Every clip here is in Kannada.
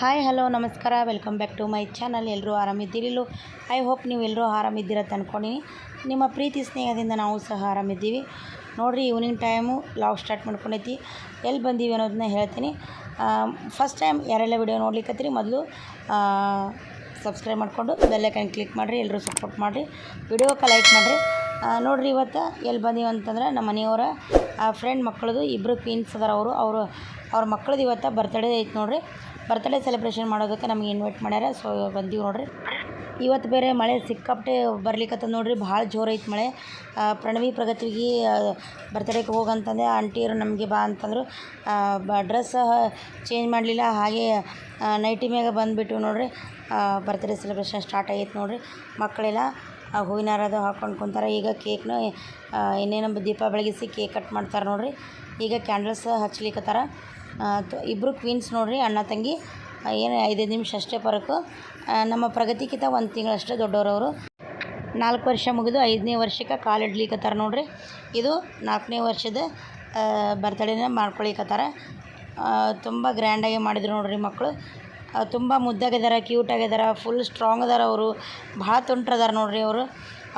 ಹಾಯ್ ಹಲೋ ನಮಸ್ಕಾರ, welcome back to my channel. ಎಲ್ಲರೂ ಆರಾಮಿದ್ದೀರಿಲ್ಲೋ? ಐ ಹೋಪ್ ನೀವು ಎಲ್ಲರೂ ಆರಾಮಿದ್ದೀರ ಅಂತ ಅಂದ್ಕೊಂಡಿನಿ. ನಿಮ್ಮ ಪ್ರೀತಿ ಸ್ನೇಹದಿಂದ ನಾವು ಸಹ ಆರಾಮಿದ್ದೀವಿ. ನೋಡಿರಿ, ಈವ್ನಿಂಗ್ ಟೈಮು ಲಾಗ್ ಸ್ಟಾರ್ಟ್ ಮಾಡ್ಕೊಂಡೈತಿ. ಎಲ್ಲಿ ಬಂದೀವಿ ಅನ್ನೋದನ್ನ ಹೇಳ್ತೀನಿ. ಫಸ್ಟ್ ಟೈಮ್ ಯಾರೆಲ್ಲ ವಿಡಿಯೋ ನೋಡ್ಲಿಕ್ಕತ್ತೀರಿ ಮೊದಲು ಸಬ್ಸ್ಕ್ರೈಬ್ ಮಾಡಿಕೊಂಡು ಬೆಲ್ಲೈಕನ್ ಕ್ಲಿಕ್ ಮಾಡಿರಿ. ಎಲ್ಲರೂ ಸಪೋರ್ಟ್ ಮಾಡಿರಿ, ವಿಡಿಯೋಕ್ಕೆ ಲೈಕ್ ಮಾಡಿರಿ. ನೋಡಿರಿ, ಇವತ್ತು ಎಲ್ಲಿ ಬಂದೀವಿ ಅಂತಂದ್ರೆ ನಮ್ಮ ಮನೆಯವರ ಫ್ರೆಂಡ್ ಮಕ್ಕಳದು ಇಬ್ಬರು ಕ್ವೀನ್ಸ್ ಅದಾರ. ಅವ್ರ ಮಕ್ಕಳದು ಇವತ್ತು ಬರ್ತಡೇ ಐತೆ ನೋಡಿರಿ. ಬರ್ತಡೇ ಸೆಲೆಬ್ರೇಷನ್ ಮಾಡೋದಕ್ಕೆ ನಮಗೆ ಇನ್ವೈಟ್ ಮಾಡ್ಯಾರ. ಸೊ ಬಂದೀವಿ ನೋಡಿರಿ. ಇವತ್ತು ಬೇರೆ ಮಳೆ ಸಿಕ್ಕಾಪಟ್ಟೆ ಬರ್ಲಿಕ್ಕತ್ತದ ನೋಡಿರಿ. ಭಾಳ ಜೋರು ಐತೆ ಮಳೆ. ಪ್ರಣವಿ ಪ್ರಗತಿಗೆ ಬರ್ತಡೇಗೆ ಹೋಗಂತಂದೆ. ಆಂಟಿಯರು ನಮಗೆ ಬಾ ಅಂತಂದರು. ಡ್ರೆಸ್ ಚೇಂಜ್ ಮಾಡಲಿಲ್ಲ, ಹಾಗೆ ನೈಟಿ ಮ್ಯಾಗ ಬಂದುಬಿಟ್ಟು ನೋಡಿರಿ. ಬರ್ತಡೇ ಸೆಲೆಬ್ರೇಷನ್ ಸ್ಟಾರ್ಟ್ ಆಗೈತೆ ನೋಡಿರಿ. ಮಕ್ಕಳೆಲ್ಲ ಹೂವಿನ ಹಾರದು ಹಾಕ್ಕೊಂಡು ಕುಂತಾರೆ. ಈಗ ಕೇಕ್ನ ಇನ್ನೇನು ದೀಪ ಬೆಳಗಿಸಿ ಕೇಕ್ ಕಟ್ ಮಾಡ್ತಾರೆ ನೋಡಿರಿ. ಈಗ ಕ್ಯಾಂಡಲ್ಸ್ ಹಚ್ಲಿಕ್ಕತ್ತಾರ. ಇಬ್ಬರು ಕ್ವೀನ್ಸ್ ನೋಡಿರಿ, ಅಣ್ಣ ತಂಗಿ. ಏನು 5 ನಿಮಿಷ ಅಷ್ಟೇ ಫರಕು. ನಮ್ಮ ಪ್ರಗತಿಗಿಂತ 1 ತಿಂಗಳಷ್ಟೇ ದೊಡ್ಡವರವರು. 4 ವರ್ಷ ಮುಗಿದು 5ನೇ ವರ್ಷಕ್ಕೆ ಕಾಲಿಡ್ಲಿಕ್ಕತ್ತಾರ ನೋಡಿರಿ. ಇದು 4ನೇ ವರ್ಷದ ಬರ್ತಡೇನ ಮಾಡ್ಕೊಳಿಕತ್ತಾರ. ತುಂಬ ಗ್ರ್ಯಾಂಡಾಗಿ ಮಾಡಿದ್ರು ನೋಡಿರಿ. ಮಕ್ಕಳು ತುಂಬ ಮುದ್ದಾಗಿದ್ದಾರೆ, ಕ್ಯೂಟ್ ಆಗಿದ್ದಾರೆ, ಫುಲ್ ಸ್ಟ್ರಾಂಗ್ ಅದಾರ. ಅವರು ಭಾಳ ತುಂಟ್ರದಾರ ನೋಡಿರಿ. ಅವರು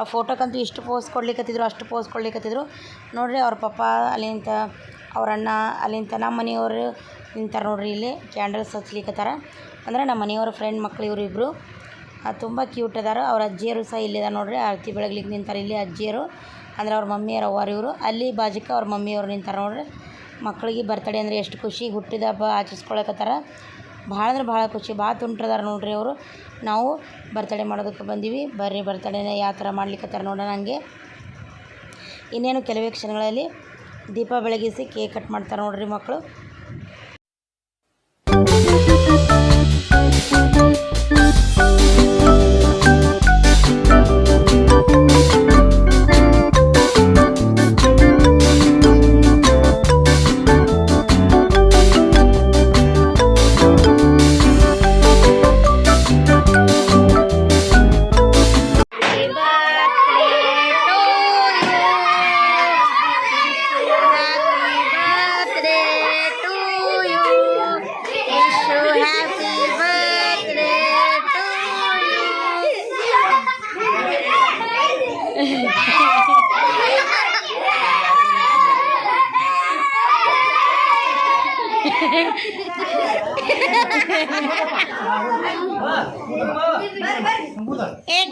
ಆ ಫೋಟೋಕ್ಕಂತೂ ಇಷ್ಟು ಪೋಸ್ ಕೊಡ್ಲಿಕ್ಕತ್ತಿದ್ರು, ಅಷ್ಟು ಪೋಸ್ ಕೊಡ್ಲಿಕ್ಕತ್ತಿದ್ರು ನೋಡಿರಿ. ಅವ್ರ ಪಪ್ಪ ಅಲ್ಲಿಂತ, ಅವ್ರ ಅಣ್ಣ ಅಲ್ಲಿಂತ, ನಮ್ಮ ಮನೆಯವರು ನಿಂತಾರೆ ನೋಡಿರಿ. ಇಲ್ಲಿ ಕ್ಯಾಂಡಲ್ಸ್ ಹಚ್ಲಿಕ್ಕತ್ತಾರ. ಅಂದರೆ ನಮ್ಮ ಮನೆಯವರ ಫ್ರೆಂಡ್ ಮಕ್ಕಳು ಇವರು ಇಬ್ಬರು ತುಂಬ ಕ್ಯೂಟ್ ಅದಾರ. ಅವ್ರ ಅಜ್ಜಿಯರು ಸಹ ಇಲ್ಲಿದ್ದಾರೆ ನೋಡಿರಿ. ಆರತಿ ಬೆಳಗ್ಲಿಕ್ಕೆ ನಿಂತಾರೆ ಇಲ್ಲಿ ಅಜ್ಜಿಯರು, ಅಂದರೆ ಅವ್ರ ಮಮ್ಮಿಯರು ಅವ್ವಾರು ಇವರು. ಅಲ್ಲಿ ಬಾಜುಕ ಅವ್ರ ಮಮ್ಮಿಯವರು ನಿಂತಾರೆ ನೋಡಿರಿ. ಮಕ್ಕಳಿಗೆ ಬರ್ತಡೇ ಅಂದರೆ ಎಷ್ಟು ಖುಷಿ, ಹುಟ್ಟಿದ ಹಬ್ಬ ಆಚರಿಸ್ಕೊಳಕತ್ತಾರ. ಭಾಳ ಅಂದ್ರೆ ಭಾಳ ಖುಷಿ, ಭಾಳ ತುಂಟ್ರದಾರ ನೋಡಿರಿ ಅವರು. ನಾವು ಬರ್ತಡೇ ಮಾಡೋದಕ್ಕೆ ಬಂದೀವಿ. ಬರ್ರಿ, ಬರ್ತಡೇನ ಯಾವ ಥರ ಮಾಡ್ಲಿಕ್ಕತ್ತಾರ ನೋಡೋಣ. ಹಂಗೆ ಇನ್ನೇನು ಕೆಲವೇ ಕ್ಷಣಗಳಲ್ಲಿ ದೀಪ ಬೆಳಗಿಸಿ ಕೇಕ್ ಕಟ್ ಮಾಡ್ತಾರೆ ನೋಡಿರಿ ಮಕ್ಕಳು.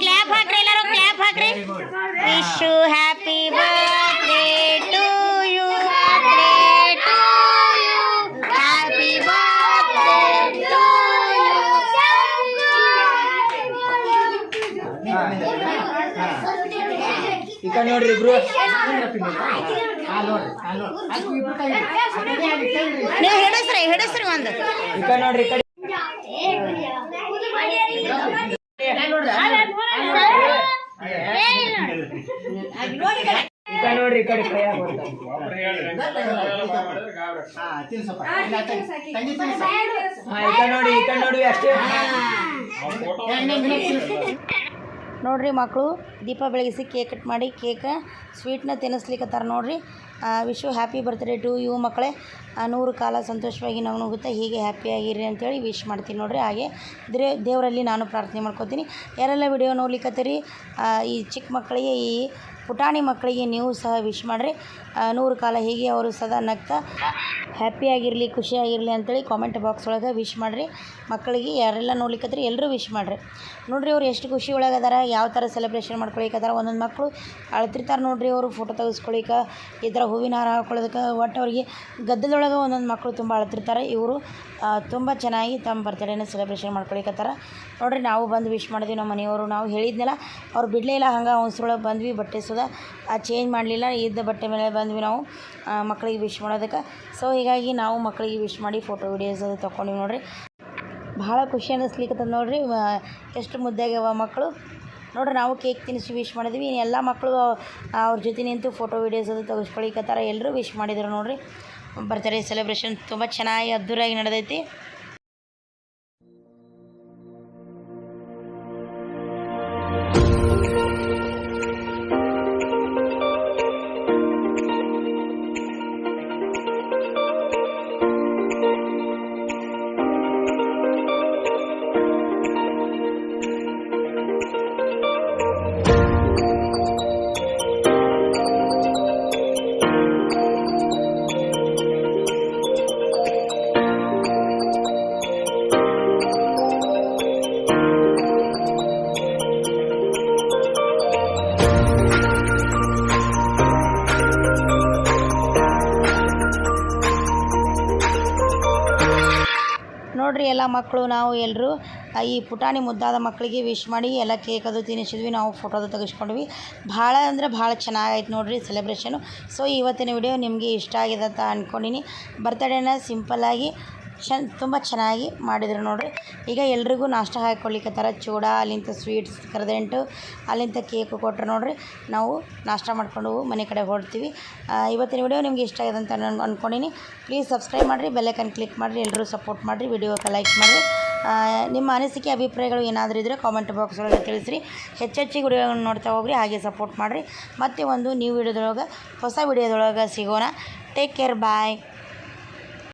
ಕ್ಲಾಪ್ ಹಾಕ್ರಿ, ಎಲ್ಲರೂ ಕ್ಲಾಪ್ ಹಾಕ್ರಿ. Wish you happy birthday to you, happy birthday to you. ಈಗ ನೋಡ್ರಿ ಇಬ್ರು ನೀವು ಹಿಡಿಸ್ರಿ ಒಂದು. ಈಗ ನೋಡ್ರಿ ಈ ಕಡೆ ನೋಡ್ರಿ, ಈ ಕಡೆ ಕೈ ನೋಡಿ, ಈ ಕಡೆ ನೋಡಿ ಅಷ್ಟೇ. ನೋಡಿರಿ, ಮಕ್ಕಳು ದೀಪ ಬೆಳಗಿಸಿ ಕೇಕ್ ಕಟ್ ಮಾಡಿ ಕೇಕ್ ಸ್ವೀಟ್ನ ತಿನ್ನಿಸ್ಲಿಕ್ಕತ್ತಾರ ನೋಡಿರಿ. Wish you happy birthday to you ಮಕ್ಕಳೇ. 100 ಕಾಲ ಸಂತೋಷವಾಗಿ ನಾವು ನುಗ್ಗುತ್ತಾ ಹೀಗೆ ಹ್ಯಾಪಿಯಾಗಿರ್ರಿ ಅಂತೇಳಿ ವಿಶ್ ಮಾಡ್ತೀನಿ ನೋಡಿರಿ. ಹಾಗೆ ದೇವರಲ್ಲಿ ನಾನು ಪ್ರಾರ್ಥನೆ ಮಾಡ್ಕೊತೀನಿ. ಯಾರೆಲ್ಲ ವಿಡಿಯೋ ನೋಡ್ಲಿಕ್ಕತ್ತೀರಿ, ಈ ಚಿಕ್ಕ ಮಕ್ಕಳಿಗೆ, ಈ ಪುಟಾಣಿ ಮಕ್ಕಳಿಗೆ ನೀವು ಸಹ ವಿಶ್ ಮಾಡಿರಿ. 100 ಕಾಲ ಹೀಗೆ ಅವರು ಸದಾ ನಗ್ತಾ ಹ್ಯಾಪಿಯಾಗಿರಲಿ, ಖುಷಿಯಾಗಿರಲಿ ಅಂಥೇಳಿ ಕಾಮೆಂಟ್ ಬಾಕ್ಸ್ ಒಳಗೆ ವಿಶ್ ಮಾಡಿರಿ. ಮಕ್ಕಳಿಗೆ ಯಾರೆಲ್ಲ ನೋಡ್ಲಿಕ್ಕತ್ತೀರಿ ಎಲ್ಲರೂ ವಿಶ್ ಮಾಡಿರಿ. ನೋಡಿರಿ, ಅವ್ರು ಎಷ್ಟು ಖುಷಿ ಒಳಗದಾರ, ಯಾವ ಥರ ಸೆಲೆಬ್ರೇಷನ್ ಮಾಡ್ಕೊಳಿಕತ್ತಾರ. ಒಂದೊಂದು ಮಕ್ಕಳು ಅಳ್ತಿರ್ತಾರೆ ನೋಡಿರಿ. ಅವರು ಫೋಟೋ ತೆಗೆಸ್ಕೊಳಿಕ್ಕೆ, ಈ ಥರ ಹೂವಿನ ಹಾರ ಹಾಕೊಳ್ಳೋದಕ್ಕೆ, ಒಟ್ಟು ಅವ್ರಿಗೆ ಗದ್ದಲೊಳಗೆ ಒಂದೊಂದು ಮಕ್ಕಳು ತುಂಬ ಅಳ್ತಿರ್ತಾರೆ. ಇವರು ತುಂಬ ಚೆನ್ನಾಗಿ ತಮ್ಮ ಬರ್ತಡೇನ ಸೆಲೆಬ್ರೇಷನ್ ಮಾಡ್ಕೊಳಿಕತ್ತಾರ ನೋಡಿರಿ. ನಾವು ಬಂದು ವಿಶ್ ಮಾಡಿದ್ವಿ ನಮ್ಮ ಮನೆಯವರು. ನಾವು ಹೇಳಿದ್ನಲ್ಲ, ಅವ್ರು ಬಿಡಲೇ ಇಲ್ಲ. ಹಂಗೆ ಅವಸರೊಳಗೆ ಬಂದ್ವಿ. ಬಟ್ಟೆ ಸುದ ಚೇಂಜ್ ಮಾಡಲಿಲ್ಲ, ಇದ್ದ ಬಟ್ಟೆ ಮೇಲೆ ಬಂದ್ವಿ ನಾವು ಮಕ್ಕಳಿಗೆ ವಿಶ್ ಮಾಡೋದಕ್ಕೆ. ಸೊ ಹೀಗಾಗಿ ನಾವು ಮಕ್ಕಳಿಗೆ ವಿಶ್ ಮಾಡಿ ಫೋಟೋ ವಿಡಿಯೋಸ್ ಅದು ತೊಗೊಂಡಿವಿ ನೋಡಿರಿ. ಭಾಳ ಖುಷಿ ಅನ್ನಿಸ್ಲಿಕ್ಕತ್ತದ ನೋಡಿರಿ. ಎಷ್ಟು ಮುದ್ದಾಗ್ಯವ ಮಕ್ಕಳು ನೋಡಿರಿ. ನಾವು ಕೇಕ್ ತಿನ್ನಿಸಿ ವಿಶ್ ಮಾಡಿದ್ವಿ. ಇನ್ನು ಎಲ್ಲ ಮಕ್ಕಳು ಅವ್ರ ಜೊತೆ ನಿಂತು ಫೋಟೋ ವಿಡಿಯೋಸ್ ಅದು ತೆಗೆಸ್ಕೊಳಿಕತ್ತಾರ. ಎಲ್ಲರೂ ವಿಶ್ ಮಾಡಿದ್ರು ನೋಡಿರಿ. ಬರ್ತ್ಡೇ ಸೆಲೆಬ್ರೇಷನ್ ತುಂಬ ಚೆನ್ನಾಗಿ ಅದ್ದೂರಿಯಾಗಿ ನಡೆದೈತಿ. ನೋಡಿರಿ ಎಲ್ಲ ಮಕ್ಕಳು ನಾವು ಎಲ್ಲರೂ ಈ ಪುಟಾಣಿ ಮುದ್ದಾದ ಮಕ್ಕಳಿಗೆ ವಿಶ್ ಮಾಡಿ ಎಲ್ಲ ಕೇಕ್ ಅದು ತಿನ್ನಿಸಿದ್ವಿ, ನಾವು ಫೋಟೋದು ತೆಗೆಸ್ಕೊಂಡ್ವಿ. ಭಾಳ ಅಂದರೆ ಭಾಳ ಚೆನ್ನಾಗೈತೆ ನೋಡಿರಿ ಸೆಲೆಬ್ರೇಷನು. ಸೊ ಇವತ್ತಿನ ವಿಡಿಯೋ ನಿಮಗೆ ಇಷ್ಟ ಆಗಿದೆ ಅಂತ ಅಂದ್ಕೊಂಡಿನಿ. ಬರ್ತಡೇನ ಸಿಂಪಲ್ಲಾಗಿ ತುಂಬ ಚೆನ್ನಾಗಿ ಮಾಡಿದ್ರು ನೋಡಿರಿ. ಈಗ ಎಲ್ರಿಗೂ ನಾಷ್ಟ ಹಾಕ್ಕೊಳ್ಳಿಕ್ಕತ್ತಾರ. ಚೂಡ, ಅಲ್ಲಿಂದ ಸ್ವೀಟ್ಸ್ ಕರೆದೆಂಟು, ಅಲ್ಲಿಂದ ಕೇಕು ಕೊಟ್ಟರು ನೋಡಿರಿ. ನಾವು ನಾಷ್ಟ ಮಾಡ್ಕೊಂಡು ಮನೆ ಕಡೆ ಹೊರಡ್ತೀವಿ. ಇವತ್ತಿನ ವಿಡಿಯೋ ನಿಮಗೆ ಇಷ್ಟ ಆಗಿದೆ ಅಂತ ನಾನು ಅಂದ್ಕೊಂಡಿನಿ. ಪ್ಲೀಸ್ ಸಬ್ಸ್ಕ್ರೈಬ್ ಮಾಡಿರಿ, ಬೆಲ್ಲೈಕನ್ ಕ್ಲಿಕ್ ಮಾಡಿರಿ, ಎಲ್ಲರೂ ಸಪೋರ್ಟ್ ಮಾಡಿರಿ, ವಿಡಿಯೋಕ್ಕೆ ಲೈಕ್ ಮಾಡಿರಿ. ನಿಮ್ಮ ಅನಿಸಿಕೆ ಅಭಿಪ್ರಾಯಗಳು ಏನಾದರೂ ಇದ್ದರೆ ಕಾಮೆಂಟ್ ಬಾಕ್ಸ್ ಒಳಗೆ ತಿಳಿಸ್ರಿ. ಹೆಚ್ಚೆಚ್ಚಿಗೆ ವಿಡಿಯೋಗಳನ್ನ ನೋಡ್ತಾ ಹೋಗ್ರಿ, ಹಾಗೆ ಸಪೋರ್ಟ್ ಮಾಡಿರಿ. ಮತ್ತೆ ಒಂದು ನ್ಯೂ ವಿಡಿಯೋದೊಳಗೆ ಹೊಸ ವಿಡಿಯೋದೊಳಗೆ ಸಿಗೋಣ. ಟೇಕ್ ಕೇರ್, ಬಾಯ್.